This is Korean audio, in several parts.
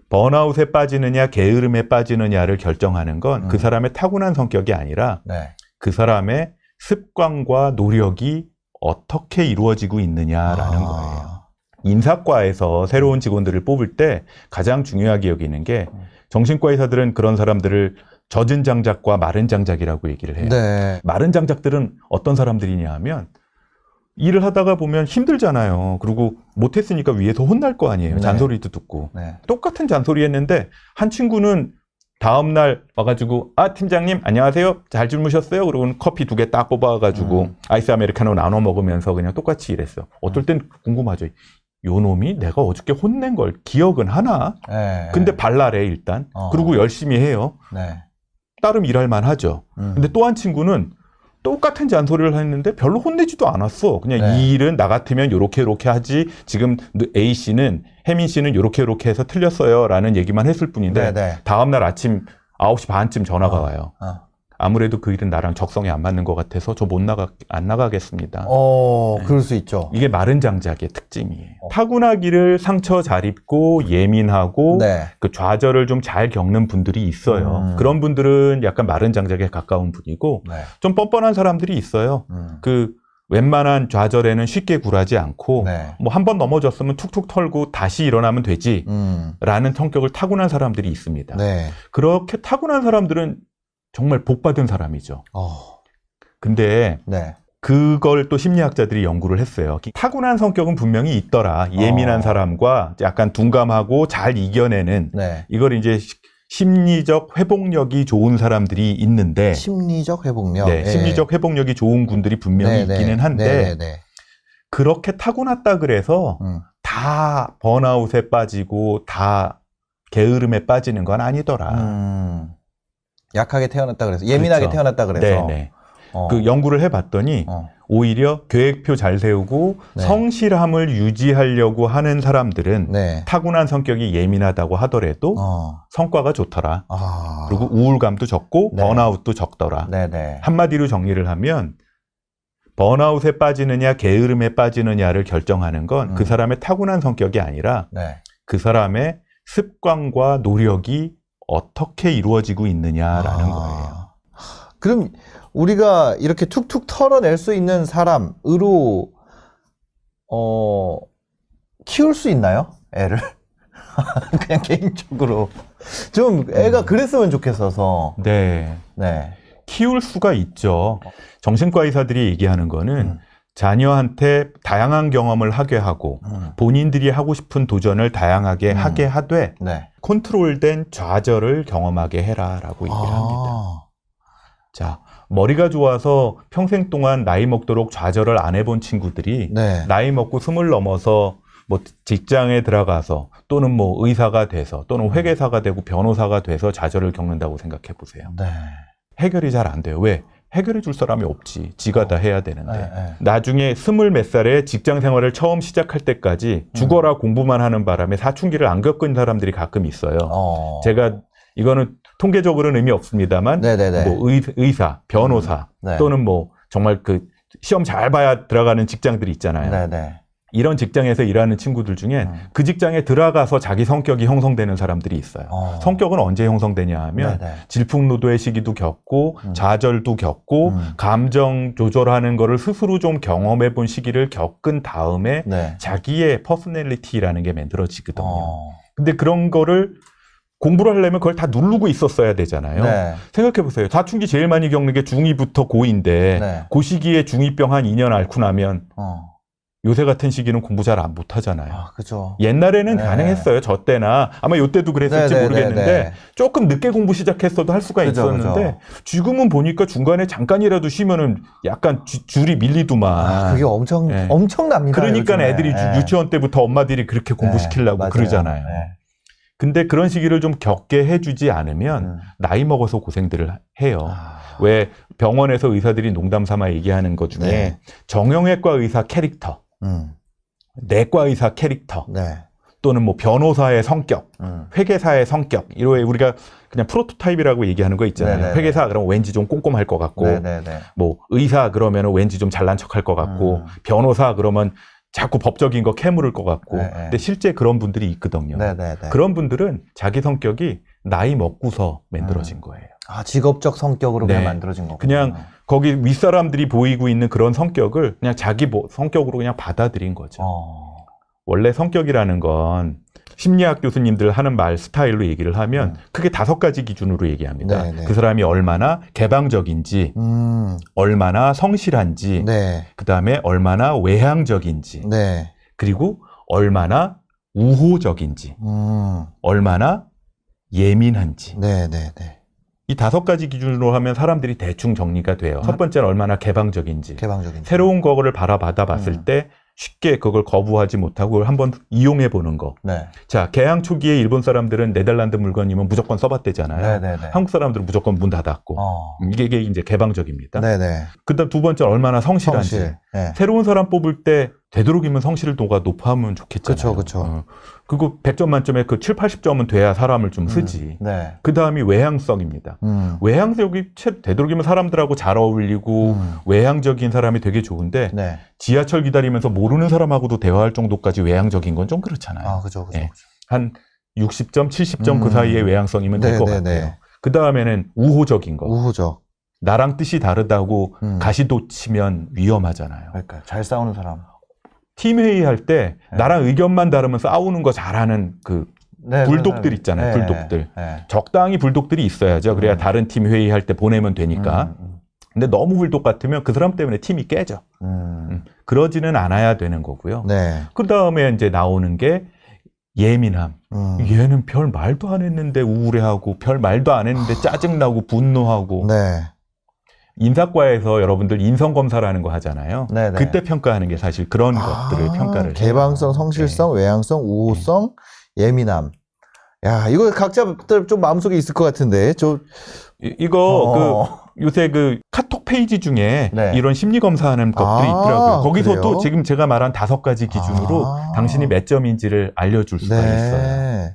번아웃에 빠지느냐 게으름에 빠지느냐를 결정하는 건 그 사람의 타고난 성격이 아니라 네. 그 사람의 습관과 노력이 어떻게 이루어지고 있느냐라는 거예요. 인사과에서 새로운 직원들을 뽑을 때 가장 중요하게 여기는 게 정신과 의사들은 그런 사람들을 젖은 장작과 마른 장작이라고 얘기를 해요. 네. 마른 장작들은 어떤 사람들이냐 하면 일을 하다가 보면 힘들잖아요. 그리고 못했으니까 위에서 혼날 거 아니에요. 네. 잔소리도 듣고. 네. 똑같은 잔소리 했는데 한 친구는 다음날 와가지고 팀장님 안녕하세요. 잘 주무셨어요? 그러고는 커피 2개 딱 뽑아가지고 아이스 아메리카노 나눠 먹으면서 그냥 똑같이 일했어. 어떨 땐 궁금하죠. 요 놈이 내가 어저께 혼낸 걸 기억은 하나? 네. 근데 발랄해 일단. 그리고 열심히 해요. 네. 나름 일할 만하죠. 근데 또 한 친구는 똑같은 잔소리를 했는데 별로 혼내지도 않았어. 그냥 네. 이 일은 나 같으면 요렇게 하지. 지금 A씨는 혜민 씨는 요렇게 해서 틀렸어요. 라는 얘기만 했을 뿐인데 네. 다음날 아침 9시 반쯤 전화가 와요. 아무래도 그 일은 나랑 적성에 안 맞는 것 같아서 저 안 나가겠습니다. 네. 그럴 수 있죠. 이게 마른 장작의 특징이에요. 타고나기를 상처 잘 입고 예민하고 네. 그 좌절을 좀 잘 겪는 분들이 있어요. 그런 분들은 약간 마른 장작에 가까운 분이고 네. 좀 뻔뻔한 사람들이 있어요. 그 웬만한 좌절에는 쉽게 굴하지 않고 네. 뭐 한 번 넘어졌으면 툭툭 털고 다시 일어나면 되지 라는 성격을 타고난 사람들이 있습니다. 네. 그렇게 타고난 사람들은 정말 복받은 사람이죠. 근데 네. 그걸 또 심리학자들이 연구를 했어요. 타고난 성격은 분명히 있더라. 예민한 사람과 약간 둔감하고 잘 이겨내는 네. 이걸 이제 심리적 회복력이 좋은 사람들이 있는데 심리적 회복력. 네, 네. 심리적 회복력이 좋은 분들이 분명히 네, 있기는 네. 한데 네. 그렇게 타고났다 그래서 다 번아웃에 빠지고 다 게으름에 빠지는 건 아니더라. 약하게 태어났다 그래서 예민하게 그렇죠. 태어났다 그래서 네네. 그 연구를 해봤더니 오히려 계획표 잘 세우고 네. 성실함을 유지하려고 하는 사람들은 네. 타고난 성격이 예민하다고 하더라도 성과가 좋더라. 그리고 우울감도 적고 네. 번아웃도 적더라. 네네. 한마디로 정리를 하면 번아웃에 빠지느냐 게으름에 빠지느냐를 결정하는 건 그 사람의 타고난 성격이 아니라 네. 그 사람의 습관과 노력이 어떻게 이루어지고 있느냐라는 거예요. 그럼 우리가 이렇게 툭툭 털어낼 수 있는 사람으로 키울 수 있나요? 애를? 그냥 개인적으로 좀 애가 그랬으면 좋겠어서. 네. 네. 키울 수가 있죠. 정신과 의사들이 얘기하는 거는 자녀한테 다양한 경험을 하게 하고 본인들이 하고 싶은 도전을 다양하게 하게 하되 네. 컨트롤된 좌절을 경험하게 해라라고 얘기를 합니다. 자, 머리가 좋아서 평생 동안 나이 먹도록 좌절을 안 해본 친구들이 네. 나이 먹고 20 넘어서 뭐 직장에 들어가서 또는 뭐 의사가 돼서 또는 회계사가 되고 변호사가 돼서 좌절을 겪는다고 생각해 보세요. 네. 해결이 잘 안 돼요. 왜? 해결해 줄 사람이 없지. 지가 다 해야 되는데. 네. 나중에 20몇 살에 직장 생활을 처음 시작할 때까지 죽어라 공부만 하는 바람에 사춘기를 안 겪은 사람들이 가끔 있어요. 제가 이거는 통계적으로는 의미 없습니다만 네네네. 뭐 의사, 변호사 네. 또는 뭐 정말 그 시험 잘 봐야 들어가는 직장들이 있잖아요. 네네. 이런 직장에서 일하는 친구들 중에 그 직장에 들어가서 자기 성격이 형성되는 사람들이 있어요. 성격은 언제 형성되냐 하면 네네. 질풍노도의 시기도 겪고 좌절도 겪고 감정 조절하는 거를 스스로 좀 경험해 본 시기를 겪은 다음에 네. 자기의 퍼스널리티라는 게 만들어지거든요. 근데 그런 거를 공부를 하려면 그걸 다 누르고 있었어야 되잖아요. 네. 생각해보세요. 사춘기 제일 많이 겪는 게 중2부터 고2인데 네. 그 시기에 중2병 한 2년 앓고 나면 요새 같은 시기는 공부 잘 안 못하잖아요. 그죠. 옛날에는 네. 가능했어요. 저 때나 아마 요때도 그랬을지 네, 네, 모르겠는데 네, 네. 조금 늦게 공부 시작했어도 할 수가 그죠, 있었는데 지금은 보니까 중간에 잠깐이라도 쉬면은 약간 줄이 밀리더만. 그게 엄청납니다. 그러니까 요즘에. 애들이 유치원 때부터 엄마들이 그렇게 공부시키려고 맞아요. 그러잖아요. 네. 근데 그런 시기를 좀 겪게 해주지 않으면 나이 먹어서 고생들을 해요. 왜 병원에서 의사들이 농담 삼아 얘기하는 것 중에 네. 정형외과 의사 캐릭터, 내과 의사 캐릭터, 네. 또는 뭐 변호사의 성격, 회계사의 성격, 이런 우리가 그냥 프로토타입이라고 얘기하는 거 있잖아요. 네네네. 회계사 그러면 왠지 좀 꼼꼼할 것 같고, 네네네. 뭐 의사 그러면 왠지 좀 잘난 척할 것 같고, 변호사 그러면 자꾸 법적인 거 캐물을 것 같고. 네. 근데 실제 그런 분들이 있거든요. 네네네. 그런 분들은 자기 성격이 나이 먹고서 만들어진 거예요. 아, 직업적 성격으로 그냥 네. 만들어진 거구나. 그냥 거기 윗사람들이 보이고 있는 그런 성격을 그냥 자기 성격으로 그냥 받아들인 거죠. 원래 성격이라는 건 심리학 교수님들 하는 말 스타일로 얘기를 하면 크게 5가지 기준으로 얘기합니다. 네네. 그 사람이 얼마나 개방적인지, 얼마나 성실한지, 네. 그 다음에 얼마나 외향적인지, 네. 그리고 얼마나 우호적인지, 얼마나 예민한지. 네네네. 이 5가지 기준으로 하면 사람들이 대충 정리가 돼요. 첫 번째는 얼마나 개방적인지. 개방적인지. 새로운 거를 바라받아 봤을 때 쉽게 그걸 거부하지 못하고 그걸 한번 이용해 보는 거. 네. 자, 개항 초기에 일본 사람들은 네덜란드 물건이면 무조건 써봤대잖아요. 네네네. 한국 사람들은 무조건 문 닫았고. 이게 이제 개방적입니다. 네네. 그다음 2번째 얼마나 성실한지. 성실. 네. 새로운 사람 뽑을 때 되도록이면 성실도가 높으면 좋겠잖아요. 그쵸. 그리고 100점 만점에 그 7, 80점은 돼야 사람을 좀 쓰지. 네. 그 다음이 외향성입니다. 외향성이 되도록이면 사람들하고 잘 어울리고 외향적인 사람이 되게 좋은데 네. 지하철 기다리면서 모르는 사람하고도 대화할 정도까지 외향적인 건 좀 그렇잖아요. 아, 그죠. 예. 한 60점, 70점 그 사이에 외향성이면 될 것 같아요. 그 다음에는 우호적인 거. 우호적. 나랑 뜻이 다르다고 가시도 치면 위험하잖아요. 그러니까 잘 싸우는 사람. 팀 회의할 때 네. 나랑 의견만 다르면 싸우는 거 잘하는 그 네, 불독들 있잖아요. 네. 불독들. 네. 적당히 불독들이 있어야죠. 그래야 다른 팀 회의할 때 보내면 되니까. 근데 너무 불독 같으면 그 사람 때문에 팀이 깨져. 그러지는 않아야 되는 거고요. 네. 그 다음에 이제 나오는 게 예민함. 얘는 별 말도 안 했는데 우울해하고 별 말도 안 했는데 짜증나고 분노하고. 네. 인사과에서 여러분들 인성검사라는 거 하잖아요. 네네. 그때 평가하는 게 사실 그런 것들을 평가를 해요. 개방성, 성실성, 외향성, 우호성, 예민함. 야, 이거 각자들 좀 마음속에 있을 것 같은데. 이거 요새 그 카톡 페이지 중에 네. 이런 심리 검사하는 것들이 있더라고요. 거기서 그래요? 또 지금 제가 말한 5가지 기준으로 당신이 몇 점인지를 알려줄 수가 있어요.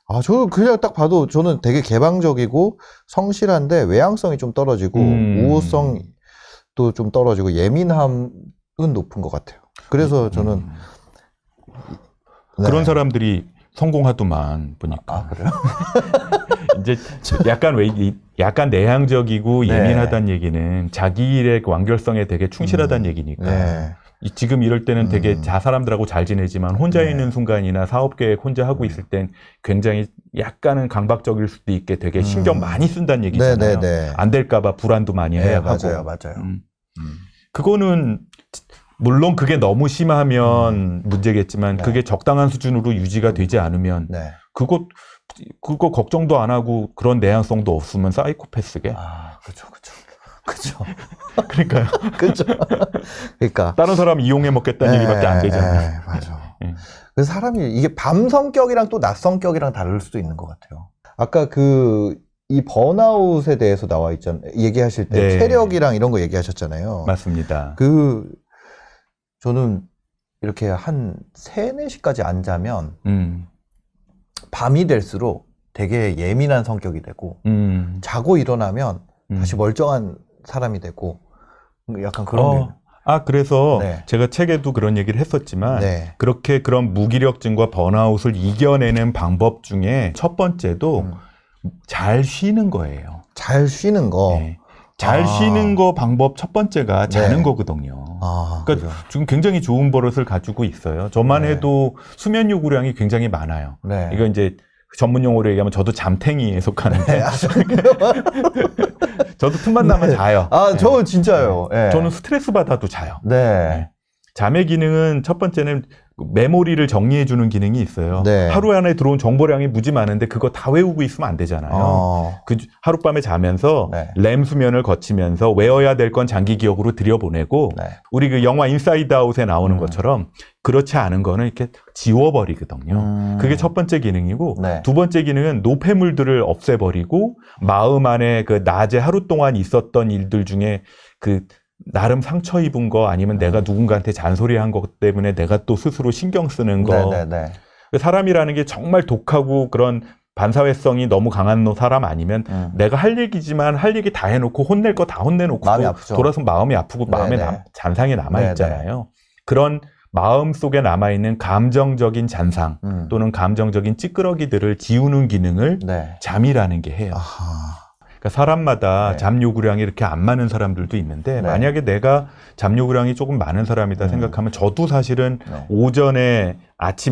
아, 저 그냥 딱 봐도 저는 되게 개방적이고 성실한데 외향성이 좀 떨어지고 우호성도 좀 떨어지고 예민함은 높은 것 같아요. 그래서 저는 그런 사람들이 성공하더만 보니까. 아, 그래요? 이제 약간 내향적이고 예민하다는 얘기는 자기 일의 완결성에 되게 충실하다는 얘기니까. 네. 지금 이럴 때는 되게 사람들하고 잘 지내지만 혼자 있는 순간이나 사업 계획 혼자 하고 있을 땐 굉장히 약간은 강박적일 수도 있게 되게 신경 많이 쓴다는 얘기잖아요. 안 될까봐 불안도 많이 해야 하고. 맞아요. 그거는 물론 그게 너무 심하면 문제겠지만 그게 적당한 수준으로 유지가 되지 않으면 그거 걱정도 안 하고 그런 내향성도 없으면 사이코패스게. 아, 그렇죠. 그러니까요. 그렇죠. 그러니까 다른 사람 이용해 먹겠다는 얘기밖에 안 되잖아요. 맞아. 그래서 사람이 이게 밤 성격이랑 또 낮 성격이랑 다를 수도 있는 것 같아요. 아까 이 번아웃에 대해서 나와 있잖아요. 얘기하실 때 체력이랑 이런 거 얘기하셨잖아요. 맞습니다. 저는 이렇게 한 3, 4시까지 안 자면 밤이 될수록 되게 예민한 성격이 되고 자고 일어나면 다시 멀쩡한 사람이 되고 약간 그런 게. 그래서 제가 책에도 그런 얘기를 했었지만 그렇게 그런 무기력증과 번아웃을 이겨내는 방법 중에 첫 번째도 잘 쉬는 거예요. 잘 쉬는 거. 잘 쉬는 거 방법 첫 번째가 자는 거거든요. 그러니까 지금 굉장히 좋은 버릇을 가지고 있어요. 저만 해도 수면 요구량이 굉장히 많아요. 이거 이제 전문 용어로 얘기하면 저도 잠탱이에 속하는데 저도 틈만 나면 자요. 저 진짜요. 저는 스트레스 받아도 자요. 잠의 기능은 첫 번째는 메모리를 정리해주는 기능이 있어요. 하루 안에 들어온 정보량이 무지 많은데 그거 다 외우고 있으면 안 되잖아요. 하룻밤에 자면서 렘 수면을 거치면서 외워야 될 건 장기 기억으로 들여보내고 우리 그 영화 인사이드 아웃에 나오는 것처럼 그렇지 않은 거는 이렇게 지워버리거든요. 그게 첫 번째 기능이고 두 번째 기능은 노폐물들을 없애버리고 마음 안에 그 낮에 하루 동안 있었던 일들 중에 나름 상처 입은 거 아니면 내가 누군가한테 잔소리한 것 때문에 내가 또 스스로 신경 쓰는 거. 사람이라는 게 정말 독하고 그런 반사회성이 너무 강한 사람 아니면 내가 할 얘기지만 할 얘기 다 해놓고 혼낼 거 다 혼내놓고 돌아서 마음이 아프고 마음에 잔상이 남아있잖아요. 그런 마음 속에 남아있는 감정적인 잔상 또는 감정적인 찌끄러기들을 지우는 기능을 네. 잠이라는 게 해요. 아하. 그러니까 사람마다 네. 잠 요구량이 이렇게 안 많은 사람들도 있는데 네. 만약에 내가 잠 요구량이 조금 많은 사람이다 생각하면 저도 사실은 네. 오전에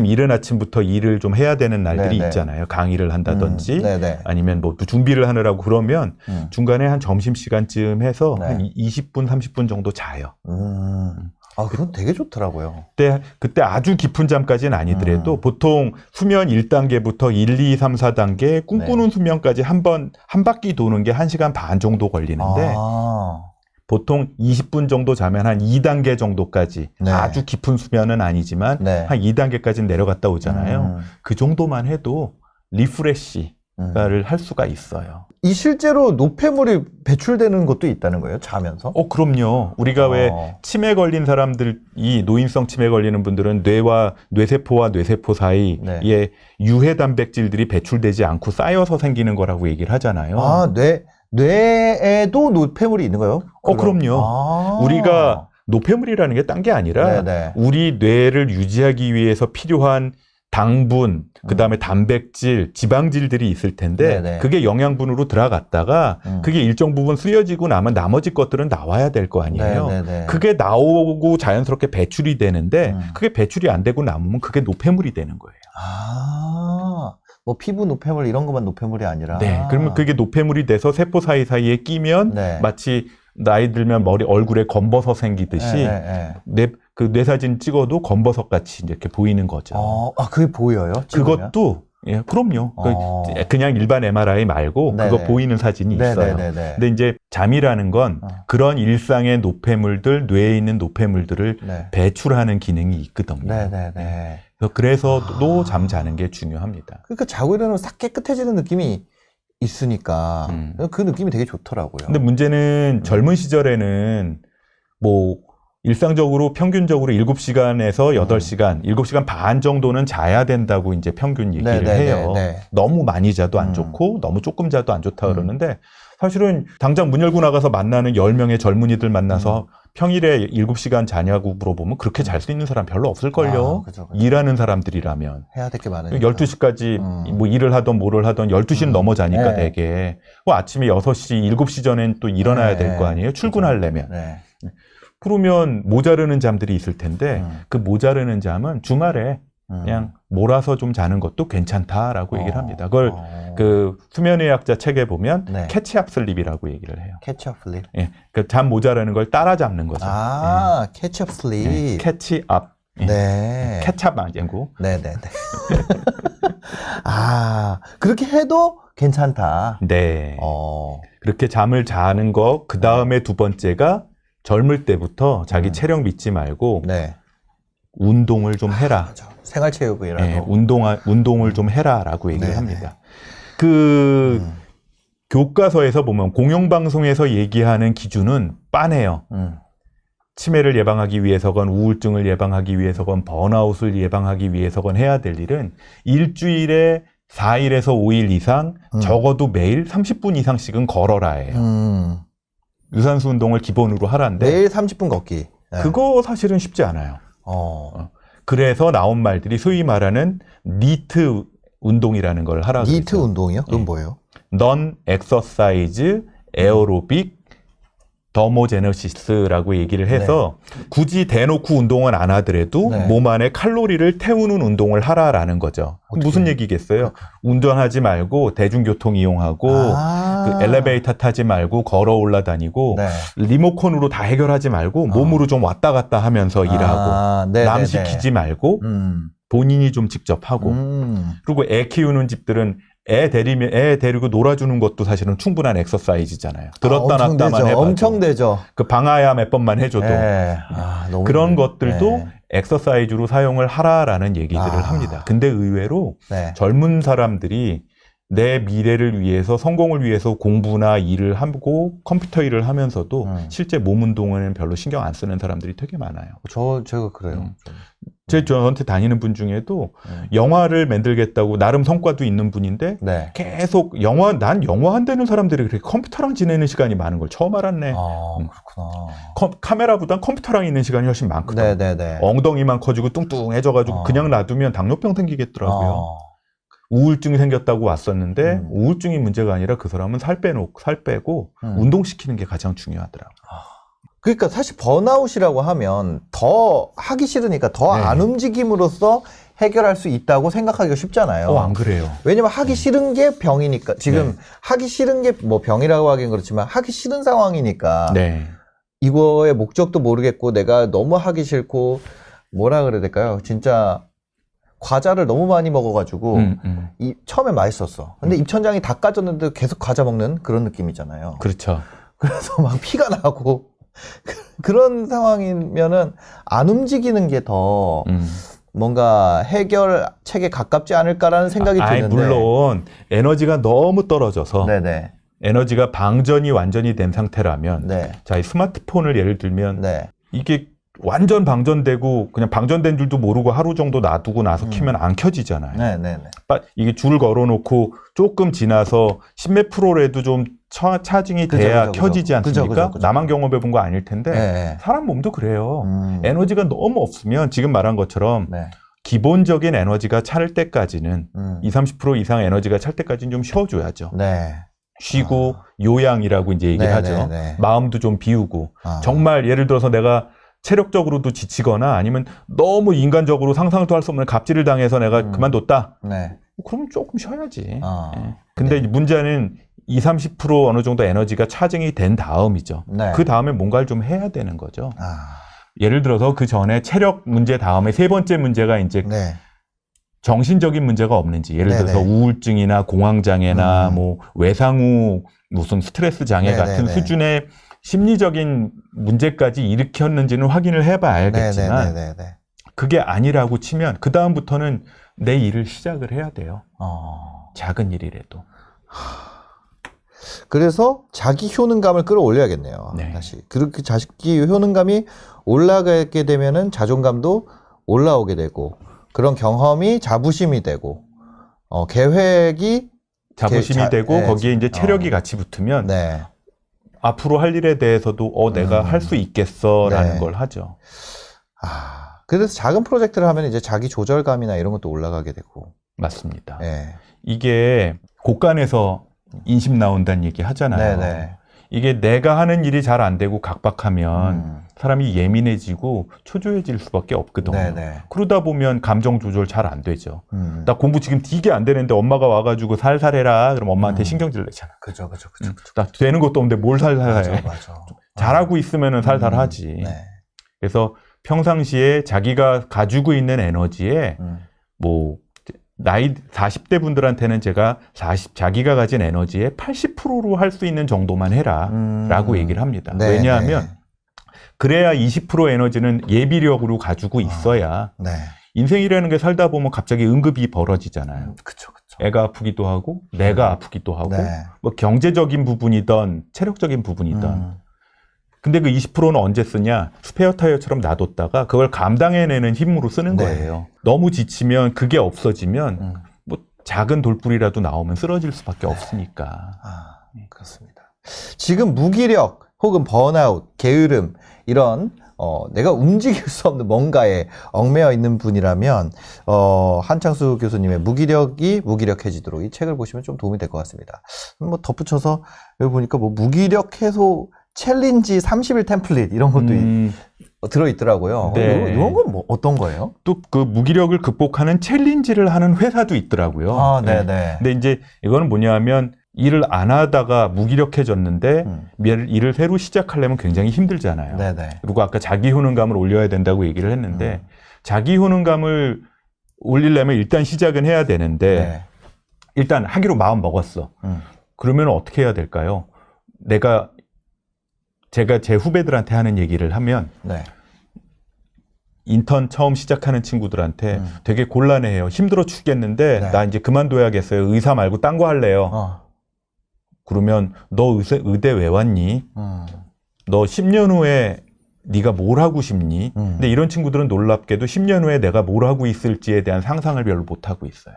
이른 아침부터 일을 좀 해야 되는 날들이 네, 네. 있잖아요. 강의를 한다든지 네, 네. 아니면 뭐 또 준비를 하느라고 그러면 중간에 한 점심시간쯤 해서 네. 한 20분, 30분 정도 자요. 아, 그건 되게 좋더라고요. 그때 아주 깊은 잠까지는 아니더라도 보통 수면 1단계부터 1, 2, 3, 4단계 꿈꾸는 수면까지 한 바퀴 도는 게 1시간 반 정도 걸리는데 보통 20분 정도 자면 한 2단계 정도까지 네. 아주 깊은 수면은 아니지만 네. 한 2단계까지는 내려갔다 오잖아요. 그 정도만 해도 리프레시를 할 수가 있어요. 이 실제로 노폐물이 배출되는 것도 있다는 거예요? 자면서? 그럼요. 우리가 왜 치매 걸린 사람들이 노인성 치매 걸리는 분들은 뇌세포와 뇌세포 사이에 네. 유해 단백질들이 배출되지 않고 쌓여서 생기는 거라고 얘기를 하잖아요. 아, 뇌에도 노폐물이 있는 거예요? 그럼요. 우리가 노폐물이라는 게 딴 게 아니라 네네. 우리 뇌를 유지하기 위해서 필요한 당분, 그다음에 단백질, 지방질들이 있을 텐데 네네. 그게 영양분으로 들어갔다가 그게 일정 부분 쓰여지고 나면 나머지 것들은 나와야 될 거 아니에요. 네네네. 그게 나오고 자연스럽게 배출이 되는데 그게 배출이 안 되고 남으면 그게 노폐물이 되는 거예요. 뭐 피부 노폐물 이런 것만 노폐물이 아니라. 네, 그러면 그게 노폐물이 돼서 세포 사이사이에 끼면 네. 마치 나이 들면 얼굴에 검버섯 생기듯이 뇌사진 찍어도 검버섯 같이 이렇게 보이는 거죠. 그게 보여요? 찍으면? 그것도 그럼요. 그냥 일반 MRI 말고 네네. 그거 보이는 사진이 있어요. 네네네네. 근데 이제 잠이라는 건 그런 일상의 노폐물들, 뇌에 있는 노폐물들을 네. 배출하는 기능이 있거든요. 네네네. 그래서도 잠 자는 게 중요합니다. 그러니까 자고 일어나면 싹 깨끗해지는 느낌이 있으니까 그 느낌이 되게 좋더라고요. 근데 문제는 젊은 시절에는 뭐 일상적으로 평균적으로 7시간에서 8시간, 7시간 반 정도는 자야 된다고 이제 평균 얘기를 해요. 너무 많이 자도 안 좋고 너무 조금 자도 안 좋다 그러는데 사실은 당장 문 열고 나가서 만나는 10명의 젊은이들 만나서 평일에 7시간 자냐고 물어보면 그렇게 잘 수 있는 사람 별로 없을걸요. 그죠. 일하는 사람들이라면. 해야 될 게 많으니까. 12시까지 뭐 일을 하던 뭐를 하던 12시는 넘어 자니까 되게. 아침에 6시, 7시 전엔 또 일어나야 될 거 아니에요? 출근하려면. 그러면 모자르는 잠들이 있을 텐데 그 모자르는 잠은 주말에 그냥 몰아서 좀 자는 것도 괜찮다라고 얘기를 합니다. 그걸 그 수면의학자 책에 보면 캐치업 슬립이라고 얘기를 해요. 캐치업 슬립? 예, 그 잠 모자라는 걸 따라잡는 거죠. 캐치업 슬립. 캐치업. 네. 캐치업 아니고. 네네네. 그렇게 해도 괜찮다. 네. 그렇게 잠을 자는 거, 그 다음에 두 번째가 젊을 때부터 자기 체력 믿지 말고 운동을 좀 해라. 맞아. 생활체육이라도. 운동을 좀 해라라고 얘기를 합니다. 교과서에서 보면 공영방송에서 얘기하는 기준은 빤해요. 치매를 예방하기 위해서건 우울증을 예방하기 위해서건 번아웃을 예방하기 위해서건 해야 될 일은 일주일에 4일에서 5일 이상 적어도 매일 30분 이상씩은 걸어라예요. 유산소 운동을 기본으로 하라는데 매일 30분 걷기. 그거 사실은 쉽지 않아요. 그래서 나온 말들이 소위 말하는 니트 운동이라는 걸 하라고 니트 그랬어요. 운동이요? 그건 뭐예요? 넌 엑서사이즈 에어로빅 더모제너시스라고 얘기를 해서 굳이 대놓고 운동은 안 하더라도 몸 안에 칼로리를 태우는 운동을 하라라는 거죠. 무슨 얘기겠어요? 운전하지 말고 대중교통 이용하고 그 엘리베이터 타지 말고 걸어 올라다니고 리모컨으로 다 해결하지 말고 몸으로 좀 왔다 갔다 하면서 일하고 남 시키지 말고 본인이 좀 직접 하고 그리고 애 키우는 집들은 애 데리고 놀아주는 것도 사실은 충분한 엑서사이즈잖아요. 들었다 놨다만 해봐도. 엄청 되죠. 그 방아야 몇 번만 해줘도. 너무 그런 것들도 엑서사이즈로 사용을 하라라는 얘기들을 합니다. 근데 의외로 젊은 사람들이 내 미래를 위해서 성공을 위해서 공부나 일을 하고 컴퓨터 일을 하면서도 실제 몸 운동은 별로 신경 안 쓰는 사람들이 되게 많아요. 제가 그래요. 저한테 다니는 분 중에도 영화를 만들겠다고 나름 성과도 있는 분인데 네. 계속 난 영화 한다는 사람들이 그렇게 컴퓨터랑 지내는 시간이 많은 걸 처음 알았네. 그렇구나. 카메라보단 컴퓨터랑 있는 시간이 훨씬 많거든. 네네네. 엉덩이만 커지고 뚱뚱해져가지고 그냥 놔두면 당뇨병 생기겠더라고요. 우울증이 생겼다고 왔었는데 우울증이 문제가 아니라 그 사람은 살 빼고 운동시키는 게 가장 중요하더라고요. 그러니까 사실 번아웃이라고 하면 더 하기 싫으니까 더 안 움직임으로써 해결할 수 있다고 생각하기가 쉽잖아요. 안 그래요. 왜냐면 하기 싫은 게 병이니까. 지금 하기 싫은 게 뭐 병이라고 하긴 그렇지만 하기 싫은 상황이니까 이거의 목적도 모르겠고 내가 너무 하기 싫고 뭐라 그래야 될까요? 진짜 과자를 너무 많이 먹어가지고 처음에 맛있었어. 근데 입천장이 다 까졌는데 계속 과자 먹는 그런 느낌이잖아요. 그렇죠. 그래서 막 피가 나고 그런 상황이면은 안 움직이는 게 더 뭔가 해결책에 가깝지 않을까라는 생각이 드는데. 물론 에너지가 너무 떨어져서 네네. 에너지가 방전이 완전히 된 상태라면 자, 이 스마트폰을 예를 들면 이게 완전 방전되고 그냥 방전된 줄도 모르고 하루 정도 놔두고 나서 켜면 안 켜지잖아요. 네네네. 이게 줄 걸어놓고 조금 지나서 10몇 프로라도 좀 차징이 돼야 켜지지 않습니까? 나만 경험해본 거 아닐 텐데 사람 몸도 그래요. 에너지가 너무 없으면 지금 말한 것처럼 기본적인 에너지가 찰 때까지는 20, 30% 이상 에너지가 찰 때까지는 좀 쉬어줘야죠. 쉬고 요양이라고 이제 얘기를 하죠. 마음도 좀 비우고 정말 예를 들어서 내가 체력적으로도 지치거나 아니면 너무 인간적으로 상상도 할 수 없는 갑질을 당해서 내가 그만뒀다. 그럼 조금 쉬어야지. 근데 문제는 20, 30% 어느 정도 에너지가 차징이 된 다음이죠. 그 다음에 뭔가를 좀 해야 되는 거죠. 예를 들어서 그 전에 체력 문제 다음에 세 번째 문제가 이제 정신적인 문제가 없는지, 예를 들어서 우울증이나 공황장애나 뭐 외상 후 무슨 스트레스 장애 같은 수준의 심리적인 문제까지 일으켰는지는 확인을 해봐야 알겠지만 그게 아니라고 치면 그 다음부터는 내 일을 시작을 해야 돼요. 작은 일이라도. 그래서 자기 효능감을 끌어올려야겠네요. 다시 그렇게 자기 효능감이 올라가게 되면은 자존감도 올라오게 되고 그런 경험이 자부심이 되고 계획이 자부심이 되고 거기에 이제 체력이 같이 붙으면 앞으로 할 일에 대해서도 내가 할 수 있겠어라는 걸 하죠. 그래서 작은 프로젝트를 하면 이제 자기 조절감이나 이런 것도 올라가게 되고. 맞습니다. 이게 곳간에서 인심 나온다는 얘기 하잖아요. 이게 내가 하는 일이 잘 안 되고 각박하면 사람이 예민해지고 초조해질 수밖에 없거든요. 그러다 보면 감정 조절 잘 안 되죠. 나 공부 지금 되게 안 되는데 엄마가 와가지고 살살 해라. 그럼 엄마한테 신경질 내잖아. 그죠. 나 되는 것도 없는데 뭘 살살 해. 잘하고 있으면은 살살 하지. 그래서 평상시에 자기가 가지고 있는 에너지에 뭐 나이 40대 분들한테는 제가 자기가 가진 에너지의 80%로 할 수 있는 정도만 해라 라고 얘기를 합니다. 왜냐하면 그래야 20% 에너지는 예비력으로 가지고 있어야 인생이라는 게 살다 보면 갑자기 응급이 벌어지잖아요. 애가 아프기도 하고 내가 아프기도 하고 뭐 경제적인 부분이든 체력적인 부분이든 근데 그 20%는 언제 쓰냐? 스페어 타이어처럼 놔뒀다가 그걸 감당해내는 힘으로 쓰는 거예요. 너무 지치면 그게 없어지면 뭐 작은 돌불이라도 나오면 쓰러질 수밖에 없으니까. 그렇습니다. 지금 무기력 혹은 번아웃, 게으름 이런 내가 움직일 수 없는 뭔가에 얽매여 있는 분이라면 한창수 교수님의 무기력이 무기력해지도록 이 책을 보시면 좀 도움이 될 것 같습니다. 뭐 덧붙여서 여기 보니까 뭐 무기력 해소 챌린지 30일 템플릿 이런 것도 들어있더라고요. 이런 건 뭐 어떤 거예요? 또 그 무기력을 극복하는 챌린지를 하는 회사도 있더라고요. 근데 이제 이거는 뭐냐면 일을 안 하다가 무기력해졌는데 일을 새로 시작하려면 굉장히 힘들잖아요. 그리고 아까 자기 효능감을 올려야 된다고 얘기를 했는데 자기 효능감을 올리려면 일단 시작은 해야 되는데 일단 하기로 마음 먹었어. 그러면 어떻게 해야 될까요? 제가 제 후배들한테 하는 얘기를 하면 인턴 처음 시작하는 친구들한테 되게 곤란해해요. 힘들어 죽겠는데 나 이제 그만둬야겠어요. 의사 말고 딴 거 할래요. 그러면 너 의대 왜 왔니? 너 10년 후에 네가 뭘 하고 싶니? 근데 이런 친구들은 놀랍게도 10년 후에 내가 뭘 하고 있을지에 대한 상상을 별로 못 하고 있어요.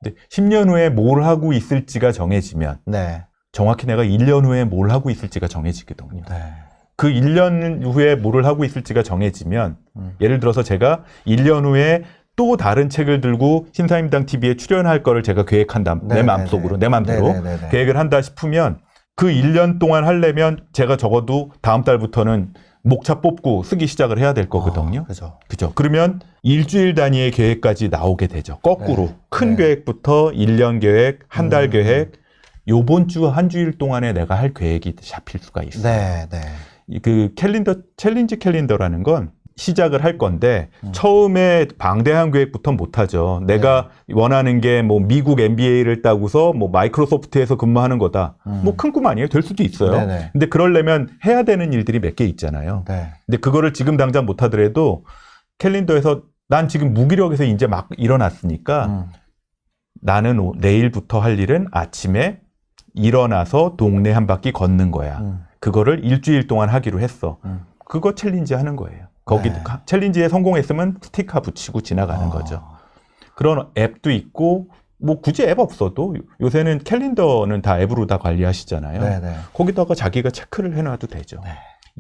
근데 10년 후에 뭘 하고 있을지가 정해지면 네. 정확히 내가 1년 후에 뭘 하고 있을지가 정해지거든요. 네. 그 1년 후에 뭘 하고 있을지가 정해지면 예를 들어서 제가 1년 후에 또 다른 책을 들고 신사임당 TV에 출연할 거를 제가 계획한다. 내 마음속으로, 내 마음대로 계획을 한다 싶으면 그 1년 동안 하려면 제가 적어도 다음 달부터는 목차 뽑고 쓰기 시작을 해야 될 거거든요. 그죠. 그러면 일주일 단위의 계획까지 나오게 되죠. 거꾸로. 큰 계획부터 1년 계획, 한 달 계획, 요번 주 한 주일 동안에 내가 할 계획이 잡힐 수가 있어요. 그 챌린지 캘린더라는 건 시작을 할 건데 처음에 방대한 계획부터 못하죠. 내가 원하는 게 뭐 미국 MBA를 따고서 뭐 마이크로소프트에서 근무하는 거다. 뭐 큰 꿈 아니에요? 될 수도 있어요. 근데 그러려면 해야 되는 일들이 몇 개 있잖아요. 근데 그거를 지금 당장 못하더라도 캘린더에서 난 지금 무기력에서 이제 막 일어났으니까 나는 내일부터 할 일은 아침에 일어나서 동네 한 바퀴 걷는 거야. 그거를 일주일 동안 하기로 했어. 그거 챌린지 하는 거예요. 거기 챌린지에 성공했으면 스티커 붙이고 지나가는 거죠. 그런 앱도 있고 뭐 굳이 앱 없어도 요새는 캘린더는 다 앱으로 다 관리하시잖아요. 거기다가 자기가 체크를 해놔도 되죠.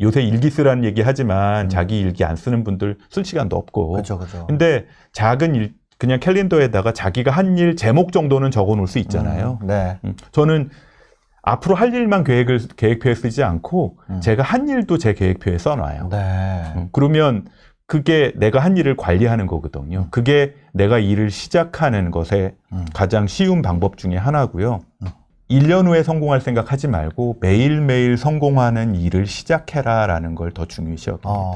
요새 일기 쓰라는 얘기 하지만 자기 일기 안 쓰는 분들 쓸 시간도 없고. 근데 작은 일 그냥 캘린더에다가 자기가 한 일 제목 정도는 적어 놓을 수 있잖아요. 저는 앞으로 할 일만 계획표에 쓰지 않고 제가 한 일도 제 계획표에 써놔요. 그러면 그게 내가 한 일을 관리하는 거거든요. 그게 내가 일을 시작하는 것의 가장 쉬운 방법 중에 하나고요. 1년 후에 성공할 생각하지 말고 매일매일 성공하는 일을 시작해라라는 걸 더 중요시 여깁니다.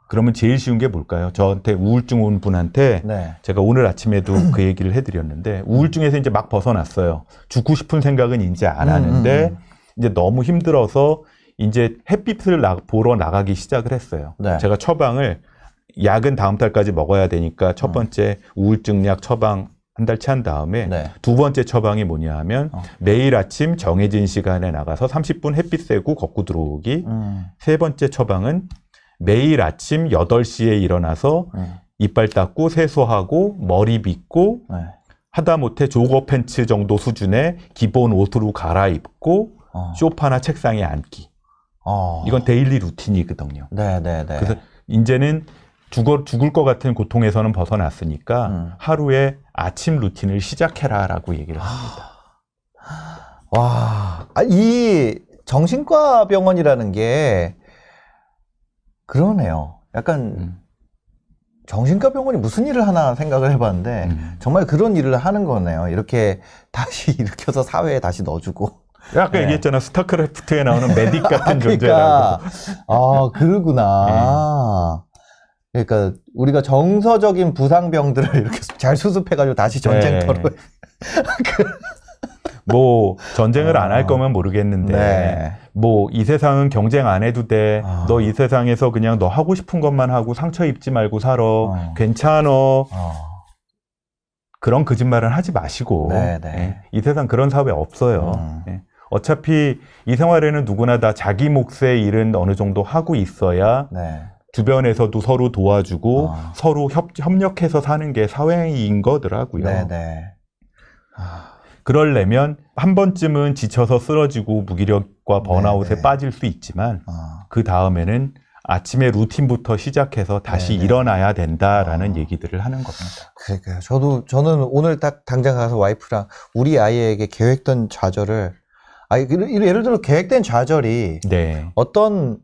그러면 제일 쉬운 게 뭘까요? 저한테 우울증 온 분한테 제가 오늘 아침에도 그 얘기를 해드렸는데 우울증에서 이제 막 벗어났어요. 죽고 싶은 생각은 이제 안 하는데 이제 너무 힘들어서 이제 햇빛을 보러 나가기 시작을 했어요. 제가 처방을 약은 다음 달까지 먹어야 되니까 첫 번째 우울증 약 처방 한 달 채 한 다음에 두 번째 처방이 뭐냐 하면 매일 아침 정해진 시간에 나가서 30분 햇빛 쐬고 걷고 들어오기. 세 번째 처방은 매일 아침 8시에 일어나서 이빨 닦고 세수하고 머리 빗고 하다못해 조거 팬츠 정도 수준의 기본 옷으로 갈아입고 소파나 책상에 앉기. 이건 데일리 루틴이거든요. 그래서 이제는 죽을 것 같은 고통에서는 벗어났으니까 하루에 아침 루틴을 시작해라라고 얘기를 합니다. 와, 이 정신과 병원이라는 게 그러네요. 약간 정신과 병원이 무슨 일을 하나 생각을 해봤는데 정말 그런 일을 하는 거네요. 이렇게 다시 일으켜서 사회에 다시 넣어주고. 아까 얘기했잖아. 스타크래프트에 나오는 메딕 같은 그러니까, 존재라고. 그러구나. 그러니까 우리가 정서적인 부상병들을 이렇게 잘 수습해가지고 다시 전쟁터로. 뭐 전쟁을 안 할 거면 모르겠는데 뭐 이 세상은 경쟁 안 해도 돼. 너 이 세상에서 그냥 너 하고 싶은 것만 하고 상처 입지 말고 살아. 괜찮어. 그런 거짓말은 하지 마시고. 이 세상 그런 사회 없어요. 어차피 이 생활에는 누구나 다 자기 몫의 일은 어느 정도 하고 있어야 주변에서도 서로 도와주고 서로 협력해서 사는 게 사회인 거더라고요. 그러려면 한 번쯤은 지쳐서 쓰러지고 무기력과 번아웃에 빠질 수 있지만 그 다음에는 아침에 루틴부터 시작해서 다시 일어나야 된다라는 얘기들을 하는 겁니다. 그러니까요. 저는 오늘 딱 당장 가서 와이프랑 우리 아이에게 계획된 좌절을 예를 들어 계획된 좌절이 어떤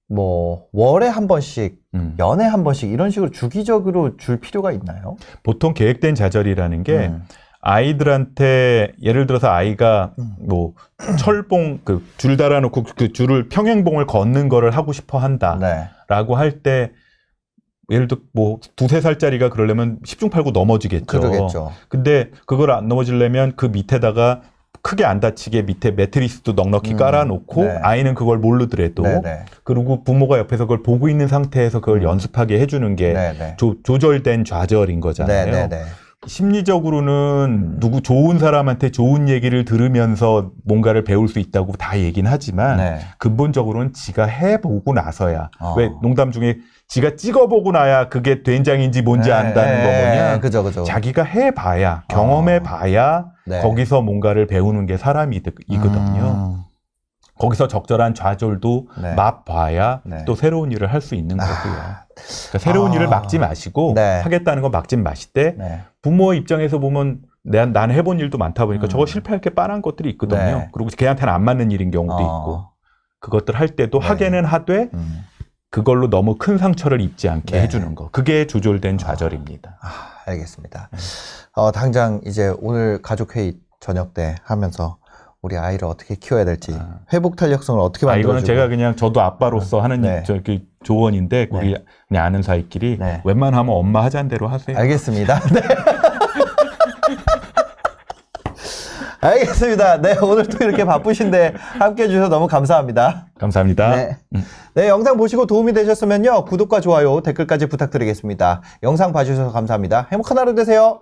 뭐 월에 한 번씩, 연에 한 번씩 이런 식으로 주기적으로 줄 필요가 있나요? 보통 계획된 좌절이라는 게 아이들한테 예를 들어서 아이가 뭐 철봉 그 줄 달아놓고 그 줄을 평행봉을 걷는 거를 하고 싶어 한다라고 할 때 예를 들어 뭐 2-3살짜리가 그러려면 10중 8구 넘어지겠죠. 그러겠죠. 근데 그걸 안 넘어지려면 그 밑에다가 크게 안 다치게 밑에 매트리스도 넉넉히 깔아놓고 아이는 그걸 모르더라도 그리고 부모가 옆에서 그걸 보고 있는 상태에서 그걸 연습하게 해주는 게 조절된 좌절인 거잖아요. 심리적으로는 누구 좋은 사람한테 좋은 얘기를 들으면서 뭔가를 배울 수 있다고 다 얘기는 하지만 네. 근본적으로는 지가 해보고 나서야 왜 농담 중에 지가 찍어보고 나야 그게 된장인지 뭔지 안다는 거 뭐냐. 그죠. 자기가 해봐야 경험해봐야 네. 거기서 뭔가를 배우는 게 사람이거든요. 거기서 적절한 좌절도 네. 맛봐야 네. 또 새로운 일을 할 수 있는 거고요. 그러니까 새로운 일을 막지 마시고 네. 하겠다는 거 막지 마시되 네. 부모 입장에서 보면 나는 해본 일도 많다 보니까 저거 실패할 게 뻔한 것들이 있거든요. 네. 그리고 걔한테는 안 맞는 일인 경우도 있고 그것들 할 때도 하게는 하되 그걸로 너무 큰 상처를 입지 않게 네. 해주는 거. 그게 조절된 좌절입니다. 알겠습니다. 당장 이제 오늘 가족회의 저녁 때 하면서 우리 아이를 어떻게 키워야 될지 회복 탄력성을 어떻게 만들어주고 이거는 제가 그냥 저도 아빠로서 하는 네. 저기 조언인데 우리 그냥 아는 사이끼리 네. 웬만하면 엄마 하자는 대로 하세요. 알겠습니다. 네. 알겠습니다. 네, 오늘 또 이렇게 바쁘신데 함께 해주셔서 너무 감사합니다. 감사합니다. 네. 네, 영상 보시고 도움이 되셨으면요. 구독과 좋아요, 댓글까지 부탁드리겠습니다. 영상 봐주셔서 감사합니다. 행복한 하루 되세요.